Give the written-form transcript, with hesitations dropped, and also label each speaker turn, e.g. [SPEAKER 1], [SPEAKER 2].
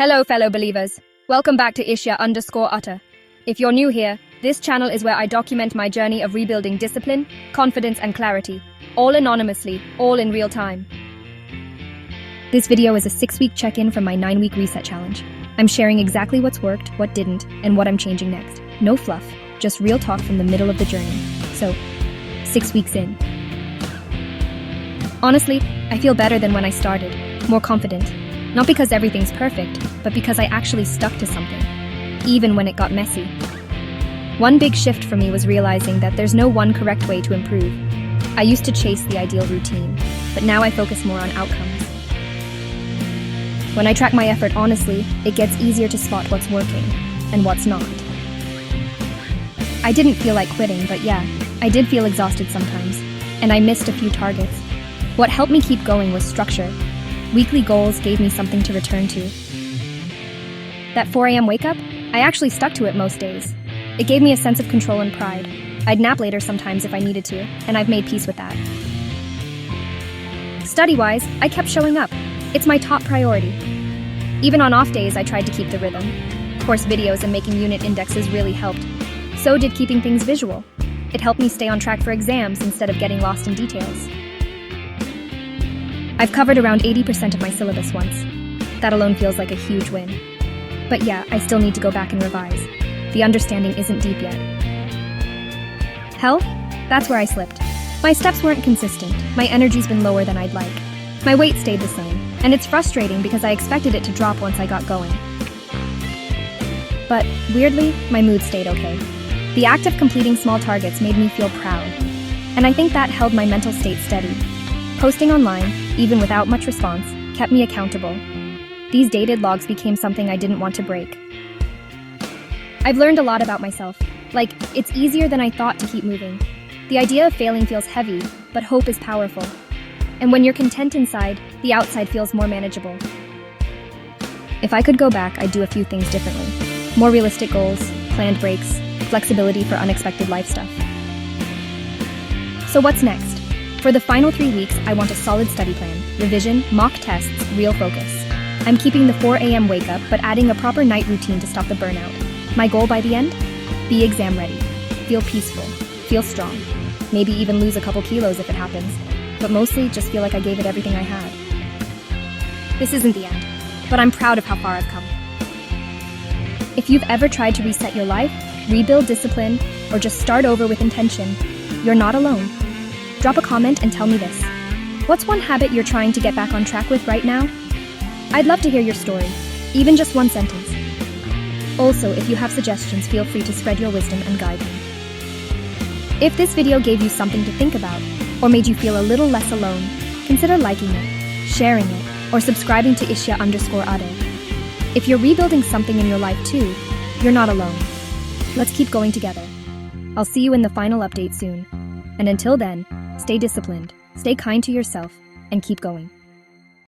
[SPEAKER 1] Hello, fellow believers. Welcome back to Isha_Utter. If you're new here, this channel is where I document my journey of rebuilding discipline, confidence, and clarity, all anonymously, all in real time. This video is a 6-week check-in from my 9-week reset challenge. I'm sharing exactly what's worked, what didn't, and what I'm changing next. No fluff, just real talk from the middle of the journey. So, 6 weeks in. Honestly, I feel better than when I started, more confident. Not because everything's perfect, but because I actually stuck to something, even when it got messy. One big shift for me was realizing that there's no one correct way to improve. I used to chase the ideal routine, but now I focus more on outcomes. When I track my effort honestly, it gets easier to spot what's working and what's not. I didn't feel like quitting, but yeah, I did feel exhausted sometimes, and I missed a few targets. What helped me keep going was structure. Weekly goals gave me something to return to. That 4 a.m. wake up, I actually stuck to it most days. It gave me a sense of control and pride. I'd nap later sometimes if I needed to, and I've made peace with that. Study-wise, I kept showing up. It's my top priority. Even on off days, I tried to keep the rhythm. Course videos and making unit indexes really helped. So did keeping things visual. It helped me stay on track for exams instead of getting lost in details. I've covered around 80% of my syllabus once. That alone feels like a huge win. But yeah, I still need to go back and revise. The understanding isn't deep yet. Health? That's where I slipped. My steps weren't consistent. My energy's been lower than I'd like. My weight stayed the same, and it's frustrating because I expected it to drop once I got going. But weirdly, my mood stayed okay. The act of completing small targets made me feel proud, and I think that held my mental state steady. Posting online, even without much response, kept me accountable. These dated logs became something I didn't want to break. I've learned a lot about myself. Like, it's easier than I thought to keep moving. The idea of failing feels heavy, but hope is powerful. And when you're content inside, the outside feels more manageable. If I could go back, I'd do a few things differently. More realistic goals, planned breaks, flexibility for unexpected life stuff. So what's next? For the final 3 weeks, I want a solid study plan, revision, mock tests, real focus. I'm keeping the 4 a.m. wake up, but adding a proper night routine to stop the burnout. My goal by the end? Be exam ready. Feel peaceful. Feel strong. Maybe even lose a couple kilos if it happens. But mostly just feel like I gave it everything I had. This isn't the end, but I'm proud of how far I've come. If you've ever tried to reset your life, rebuild discipline, or just start over with intention, you're not alone. Drop a comment and tell me this. What's one habit you're trying to get back on track with right now? I'd love to hear your story, even just one sentence. Also, if you have suggestions, feel free to spread your wisdom and guide me. If this video gave you something to think about, or made you feel a little less alone, consider liking it, sharing it, or subscribing to Isha_Utter. If you're rebuilding something in your life too, you're not alone. Let's keep going together. I'll see you in the final update soon. And until then, stay disciplined, stay kind to yourself, and keep going.